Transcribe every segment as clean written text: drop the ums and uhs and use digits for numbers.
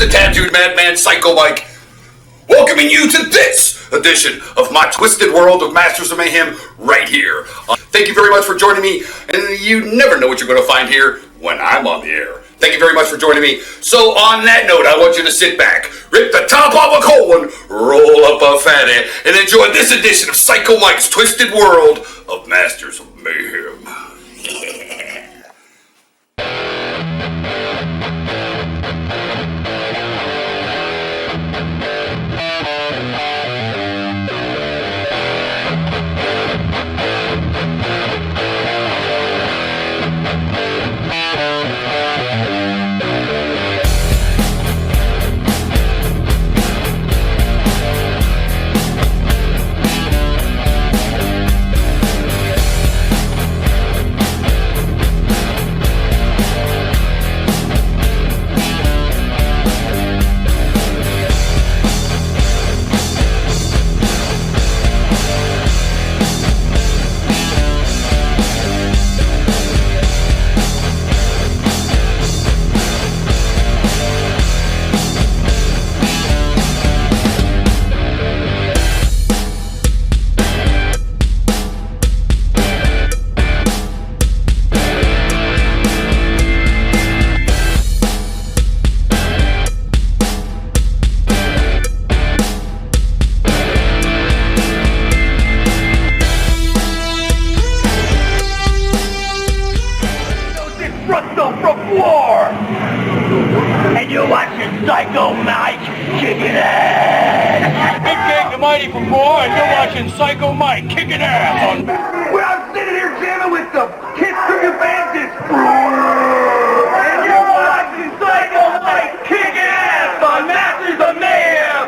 the Tattooed Madman, PsYcHo Mike, welcoming you to this edition of my twisted world of Masters of Mayhem right here. Thank you very much for joining me, and you never know what you're going to find here when I'm on the air. Thank you very much for joining me. So on that note, I want you to sit back, rip the top off a cold one, roll up a fatty, and enjoy this edition of PsYcHo Mike's Twisted World of Masters of Mayhem. And you're watching PsYcHo Mike kicking ass. MikE the Mighty from War, and you're watching PsYcHo Mike kicking ass on. Well, I'm sitting here jamming with the kids from your bandits. And you're watching PsYcHo Mike kicking ass on Masters of Mayhem.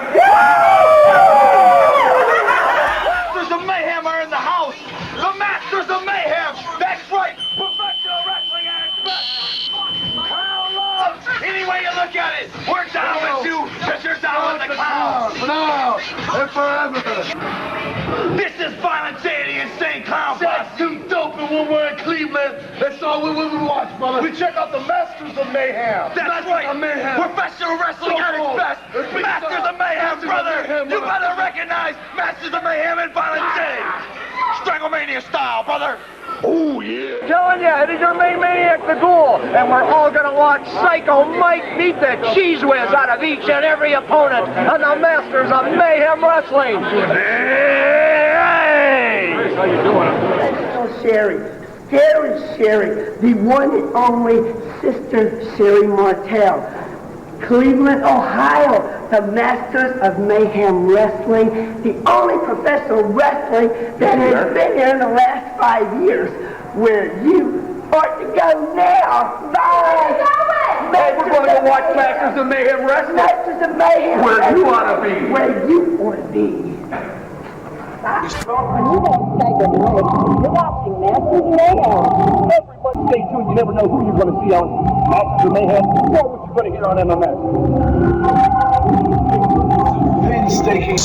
Masters of Mayhem are in the house. The Masters of Mayhem. That's right. Professional wrestling at its best. Clown love. Any way you look at it, we're down with you because you're down with the clowns. For now and forever. This is Violent Deity Insane Clown. That's too dope, and when we're in Cleveland, that's all we watch, brother. We check out the Masters of Mayhem. That's Masters right. of Mayhem. Professional wrestling at its best. Masters of Mayhem, brother. You better recognize Masters of Mayhem and Violent Deity. Stranglemania style, brother. Oh, yeah. Telling you, it is your main maniac, the Ghoul, and we're all gonna watch PsYcHo Mike beat the cheese whiz out of each and every opponent on the Masters of Mayhem Wrestling. Hey! How you doing? Scary Sherry, the one and only Sister Sherry Martel. Cleveland, Ohio, the Masters of Mayhem Wrestling, the only professional wrestling that has been here in the last 5 years, where you ought to go now. Bye! We're going to go watch Masters of Mayhem Wrestling. Masters of Mayhem. Where you ought to be. Where you ought to be. You're watching Masters of Mayhem. Everybody stay tuned. You never know who you're going to see on Masters of Mayhem or what you're going to hear on MMA. Hey,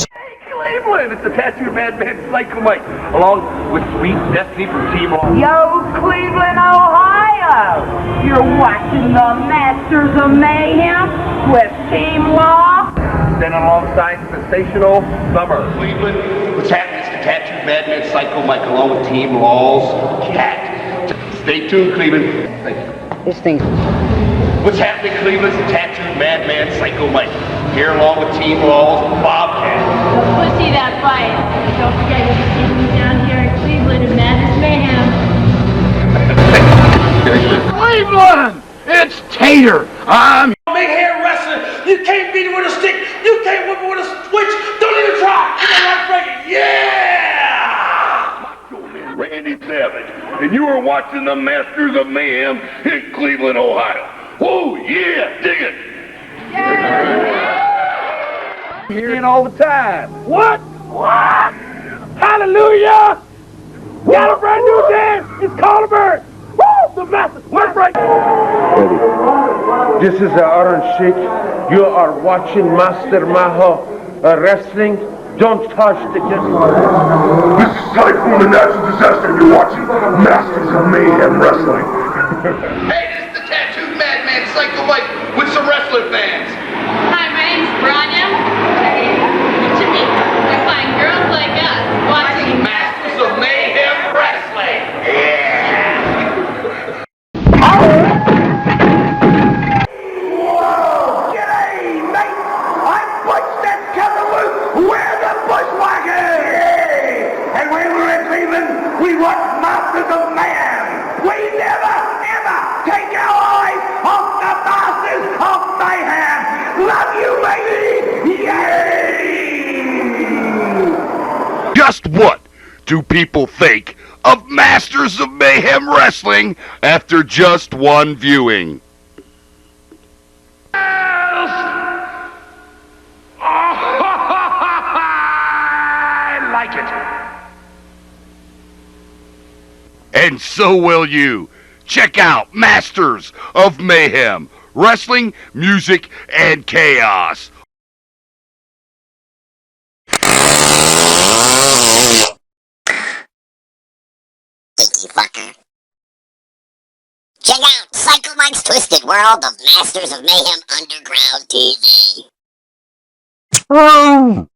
Cleveland! It's the Tattooed Madman, PsYcHo Mike, along with Sweet Destiny from Team Law. Yo, Cleveland, Ohio. You're watching the Masters of Mayhem with Team Law. Then alongside Sensational Summer. Cleveland, what's happening? It's the Tattooed Madman, PsYcHo Mike, along with Team Law's Cat. Stay tuned, Cleveland. Thank you. This thing's... What's happening, Cleveland? It's the Tattooed Madman, PsYcHo Mike, here along with Team Law's Bobcat. Pussy that fight. Don't forget you'll be seeing me down here in Cleveland in Madness Mayhem. Cleveland! It's Tater. I'm Big hair wrestling. You can't beat it with a stick. You can't whip it with a switch. Don't even try. Give me right break it. Yeah! Macho Man Randy Savage, and you are watching the Masters of Mayhem in Cleveland, Ohio. Oh, yeah, dig it. hearing all the time. What? Hallelujah! Got a brand new dance. It's called a bird. Woo! The master. Let's break. This is Orange Sheik. You are watching Master Maho Wrestling. Don't touch the camera. This is Typhoon the Natural Disaster, and you're watching Masters of Mayhem Wrestling. Hey, this is the Tattooed Madman, PsYcHo Mike, with some wrestling fans. exactly what Masterz of Mayhem. We never, ever take our eyes off the Masterz of Mayhem. Love you, baby. Yay! Just what do people think of Masterz of Mayhem Wrestling after just one viewing? I like it. And so will you. Check out Masterz of Mayhem Wrestling, Music, and Chaos. Stinky fucker. Check out PsYcHo Mike's Twisted World of Masterz of Mayhem Underground TV. Oh!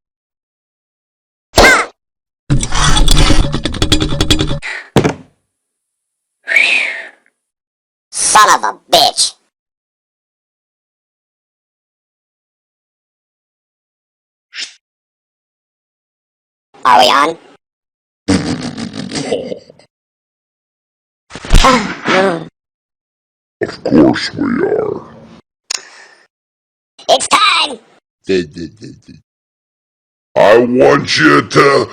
Son of a bitch. Are we on? Of course we are. It's time! I want you to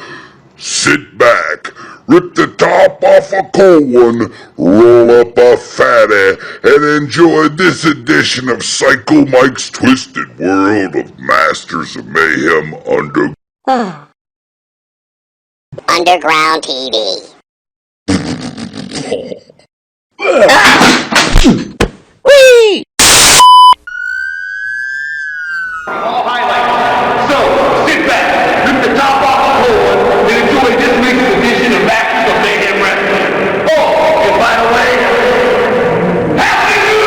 sit back, rip the top off a cold one, roll up a fatty, and enjoy this edition of PsYcHo Mike's Twisted World of Masterz of Mayhem Underground TV. All highlights. So, sit back, rip the top off the floor, and enjoy this week's edition of Masterz of Mayhem Wrestling. Oh, and by the way, Happy New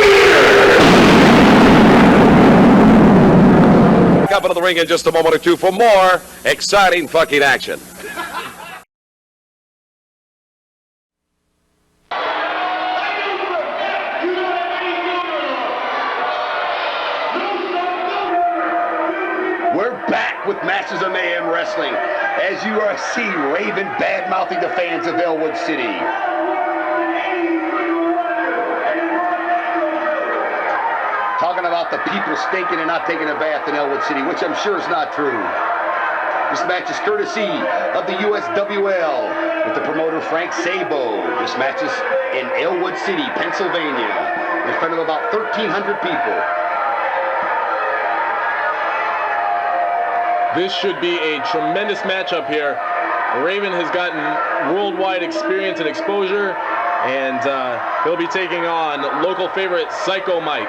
Year! Up into the ring in just a moment or two for more exciting fucking action. We're back with Masterz of Mayhem Wrestling. As you see Raven bad-mouthing the fans of Ellwood City. Talking about the people stinking and not taking a bath in Ellwood City, which I'm sure is not true. This match is courtesy of the USWL with the promoter Frank Sabo. This match is in Ellwood City, Pennsylvania, in front of about 1,300 people. This should be a tremendous matchup here. Raven has gotten worldwide experience and exposure, and he'll be taking on local favorite PsYcHo Mike.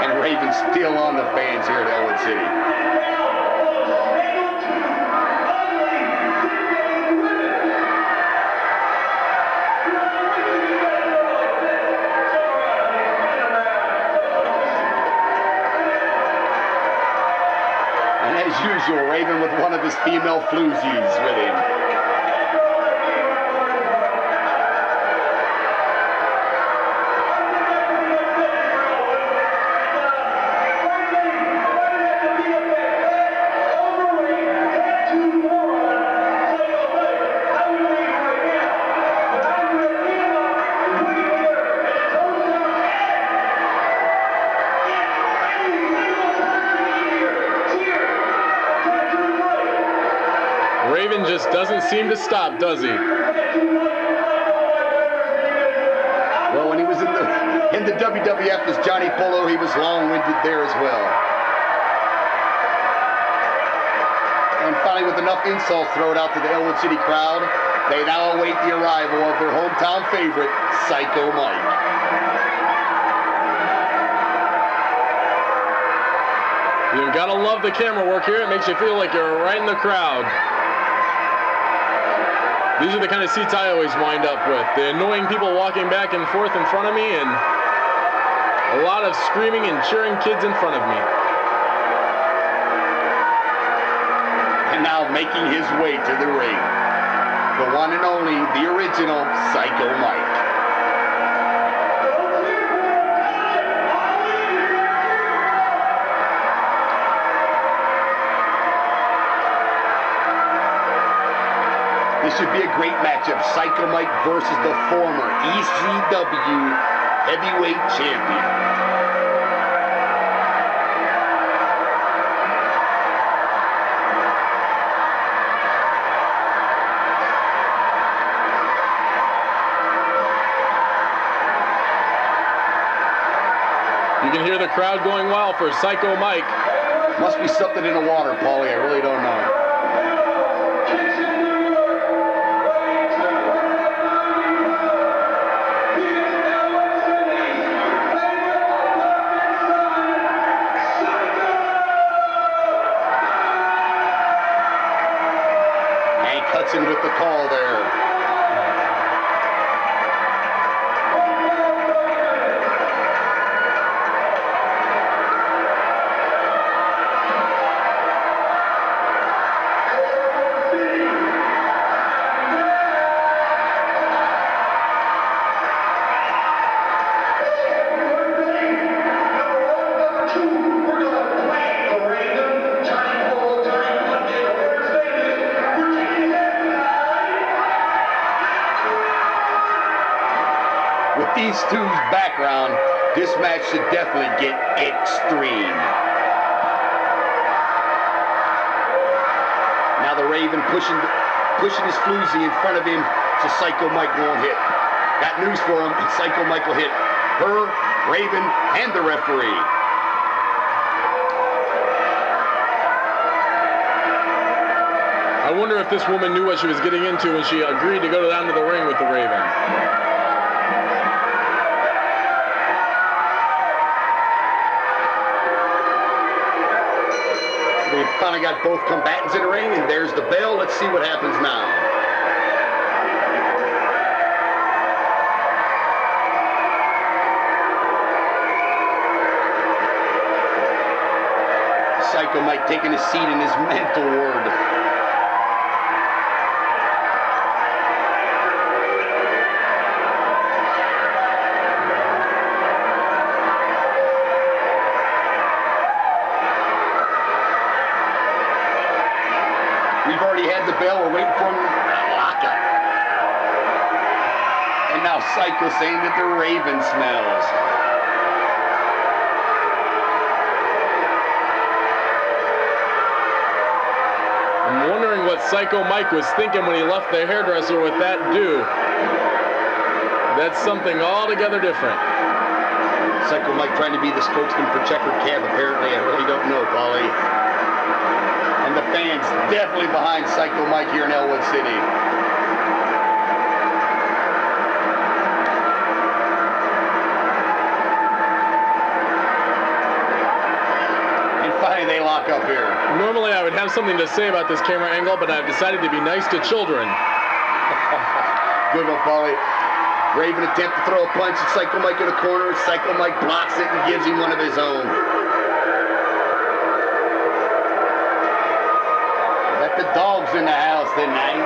And Raven's still on the fans here at Ellwood City. As usual, Raven with one of his female floozies with him. Raven just doesn't seem to stop, does he? Well, when he was in the WWF as Johnny Polo, he was long-winded there as well. And finally, with enough insults thrown out to the Ellwood City crowd, they now await the arrival of their hometown favorite, PsYcHo Mike. You've got to love the camera work here. It makes you feel like you're right in the crowd. These are the kind of seats I always wind up with. The annoying people walking back and forth in front of me, and a lot of screaming and cheering kids in front of me. And now making his way to the ring, the one and only, the original PsYcHo Mike. should be a great matchup. PsYcHo Mike versus the former ECW Heavyweight Champion. You can hear the crowd going wild for PsYcHo Mike. Must be something in the water, Paulie. I really don't know. And he cuts in with the call there. With these two's background, this match should definitely get extreme. Now the Raven pushing his floozy in front of him so PsYcHo Mike won't hit. Got news for him, PsYcHo Mike will hit her, Raven, and the referee. I wonder if this woman knew what she was getting into when she agreed to go down to the ring with the Raven. We finally got both combatants in the ring, and there's the bell. Let's see what happens now. PsYcHo Mike taking his seat in his mental ward. We've already had the bell. We're waiting for him to lock up. And now PsYcHo saying that the Raven smells. I'm wondering what PsYcHo Mike was thinking when he left the hairdresser with that do. That's something altogether different. PsYcHo Mike trying to be the spokesman for Checkered Cab, apparently. I really don't know, Paulie. And the fans definitely behind PsYcHo Mike here in Ellwood City. And finally they lock up here. Normally I would have something to say about this camera angle, but I've decided to be nice to children. Good one, Paulie. Raven attempt to throw a punch at PsYcHo Mike in the corner. PsYcHo Mike blocks it and gives him one of his own. Let the dogs in the house tonight.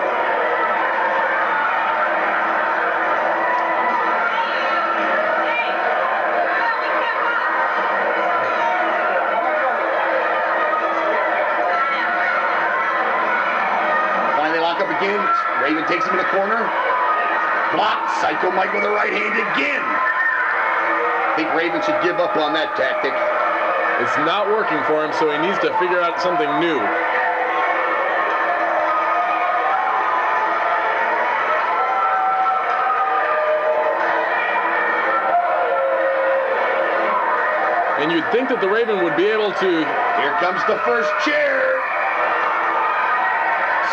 Finally they lock up again. Raven takes him in the corner. Blocked. PsYcHo Mike with a right hand again. I think Raven should give up on that tactic. It's not working for him, so he needs to figure out something new. And you'd think that the Raven would be able to... Here comes the first chair.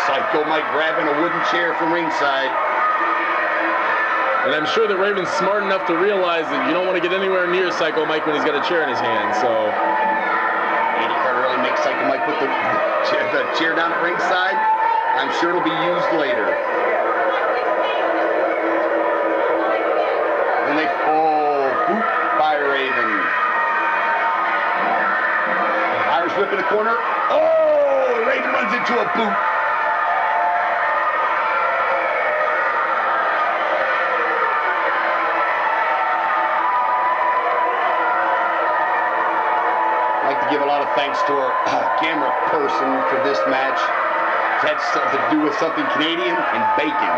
PsYcHo Mike grabbing a wooden chair from ringside. And I'm sure that Raven's smart enough to realize that you don't want to get anywhere near PsYcHo Mike when he's got a chair in his hand, so... Andy Carter really makes PsYcHo Mike put the chair down at ringside. I'm sure it'll be used later. And they... Oh, boot by Raven. Irish whip in the corner. Oh, Raven runs into a boot. I'd like to give a lot of thanks to our camera person for this match. That's something to do with something Canadian and bacon.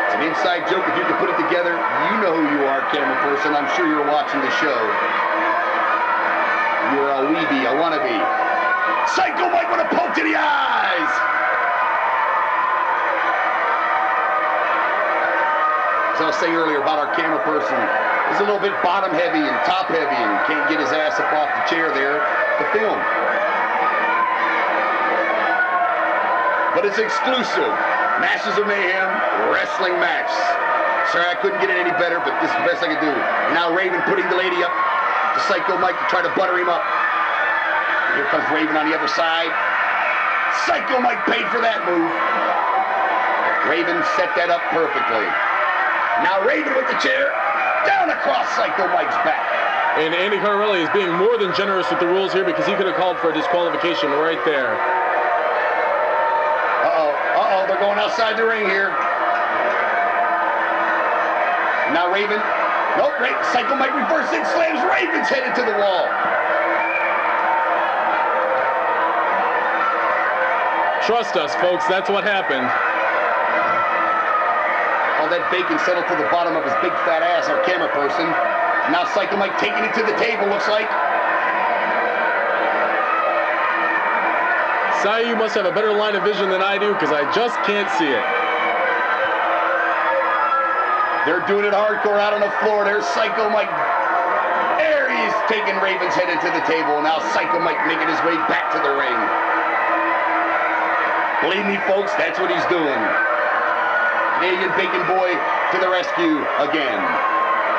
It's an inside joke. If you can put it together, you know who you are, camera person. I'm sure you're watching the show. You're a weebie, a wannabe. PsYcHo Mike with a poke to the eyes. As I was saying earlier about our camera person, he's a little bit bottom heavy and top heavy and can't get his ass up off the chair there to film. But it's exclusive. Masters of Mayhem wrestling match. Sorry, I couldn't get it any better, but this is the best I could do. And now Raven putting the lady up to PsYcHo Mike to try to butter him up. Here comes Raven on the other side. PsYcHo Mike paid for that move. Raven set that up perfectly. Now Raven with the chair, down across PsYcHo Mike's back. And Andy Carvelli is being more than generous with the rules here because he could have called for a disqualification right there. Uh-oh, they're going outside the ring here. Now Raven, nope, PsYcHo Mike reverses it, slams Raven's head into the wall. Trust us, folks, that's what happened. All that bacon settled to the bottom of his big fat ass, our camera person. Now PsYcHo Mike taking it to the table, looks like. Sai, you must have a better line of vision than I do, because I just can't see it. They're doing it hardcore out on the floor. There's PsYcHo Mike. There he's taking Raven's head into the table. Now PsYcHo Mike making his way back to the ring. Believe me, folks, that's what he's doing. Canadian Bacon Boy to the rescue again.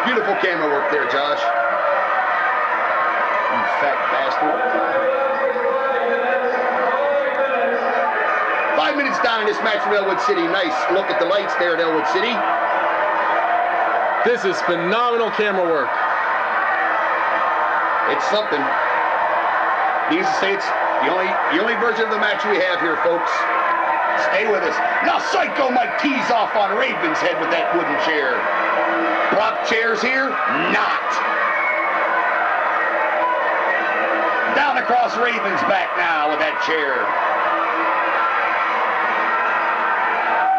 Beautiful camera work there, Josh. You fat bastard. 5 minutes down in this match from Ellwood City. Nice look at the lights there at Ellwood City. This is phenomenal camera work. It's something. Needless to say, it's the only version of the match we have here, folks. Stay with us. Now PsYcHo Mike tees off on Raven's head with that wooden chair. Prop chairs here? Not. Down across Raven's back now with that chair.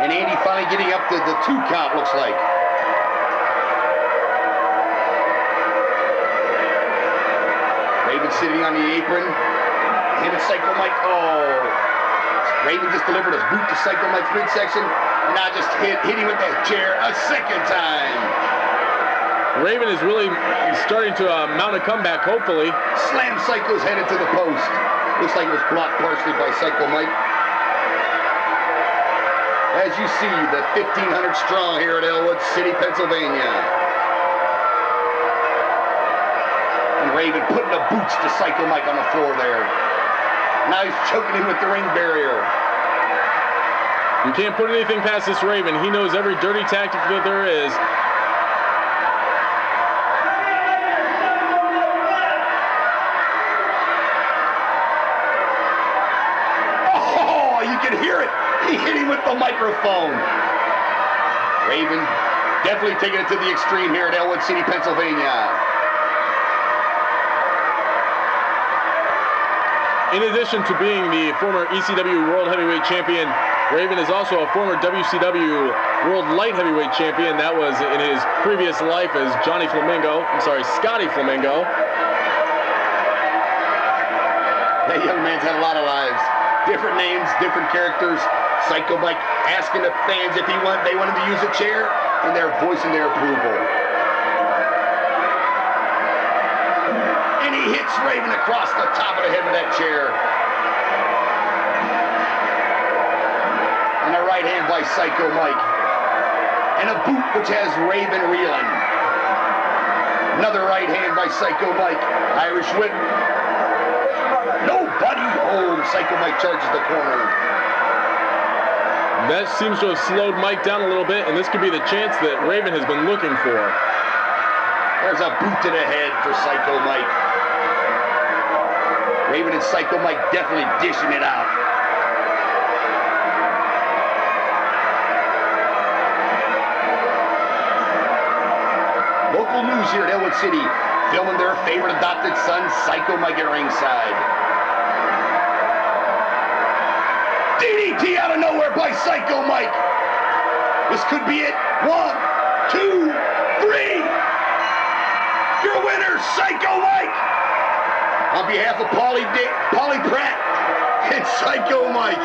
And Andy finally getting up to the 2 count, looks like. Raven sitting on the apron. Him and PsYcHo Mike. Oh. Raven just delivered a boot to PsYcHo Mike's midsection. And now just hit him with that chair a second time. Raven is really starting to mount a comeback, hopefully. Slam PsYcHo's head into the post. Looks like it was blocked partially by PsYcHo Mike. As you see, the 1,500 strong here at Ellwood City, Pennsylvania. And Raven putting the boots to PsYcHo Mike on the floor there. Now he's choking him with the ring barrier. You can't put anything past this Raven. He knows every dirty tactic that there is. Oh, you can hear it. He hit him with the microphone. Raven definitely taking it to the extreme here at Ellwood City, Pennsylvania. In addition to being the former ECW World Heavyweight Champion, Raven is also a former WCW World Light Heavyweight Champion. That was in his previous life as Scotty Flamingo. That young man's had a lot of lives. Different names, different characters. PsYcHo Mike asking the fans if they wanted to use a chair, and they're voicing their approval. And he hits Raven across the top of the head with that chair. And a right hand by PsYcHo Mike. And a boot which has Raven reeling. Another right hand by PsYcHo Mike. Irish whip. Nobody home. PsYcHo Mike charges the corner. That seems to have slowed Mike down a little bit, and this could be the chance that Raven has been looking for. There's a boot to the head for PsYcHo Mike. Raven and PsYcHo Mike definitely dishing it out. Local news here at Ellwood City, filming their favorite adopted son, PsYcHo Mike at ringside. DDT out of nowhere by Psycho Mike. This could be it. 1, 2, 3. Your winner, Psycho Mike. On behalf of Polly Pratt and Psycho Mike.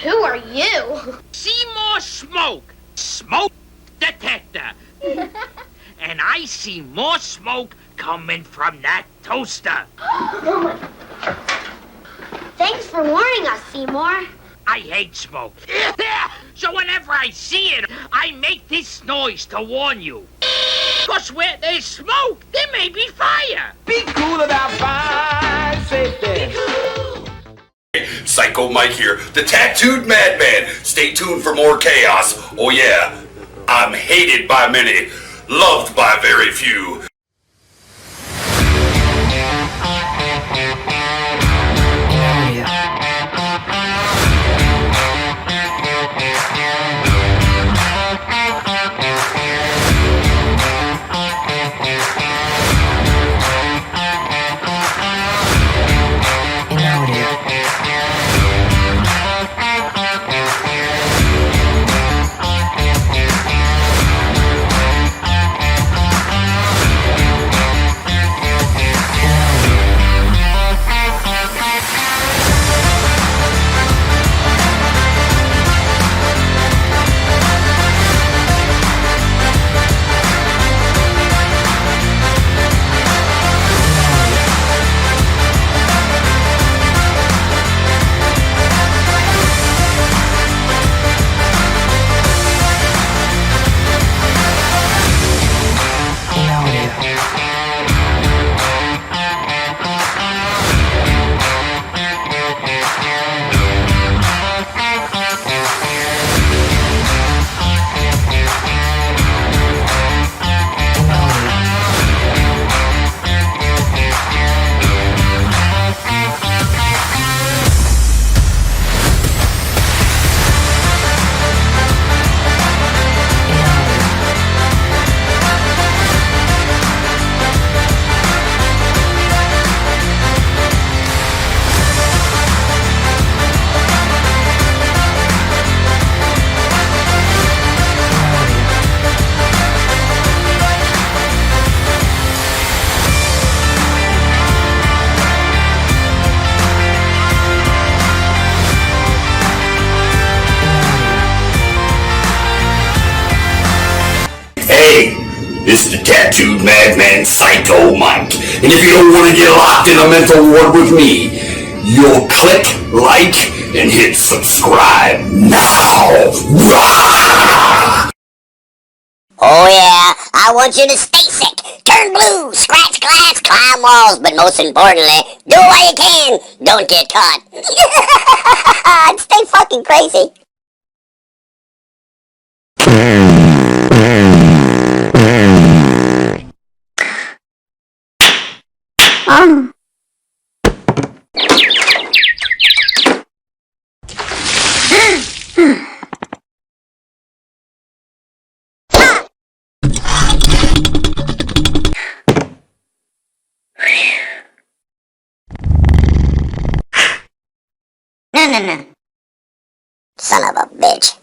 Who are you? See more smoke. Smoke detector. And I see more smoke coming from that toaster. Thanks for warning us, Seymour. I hate smoke. So whenever I see it, I make this noise to warn you. Because where there's smoke, there may be fire. Be cool about fire safety. Psycho Mike here, the tattooed madman. Stay tuned for more chaos. Oh yeah, I'm hated by many, loved by very few. Hey, this is the tattooed madman Psycho Mike. And if you don't want to get locked in a mental ward with me, you'll click like and hit subscribe now. Oh yeah, I want you to stay sick, turn blue, scratch glass, climb walls, but most importantly, do what you can, don't get caught. And stay fucking crazy. No. Son of a bitch.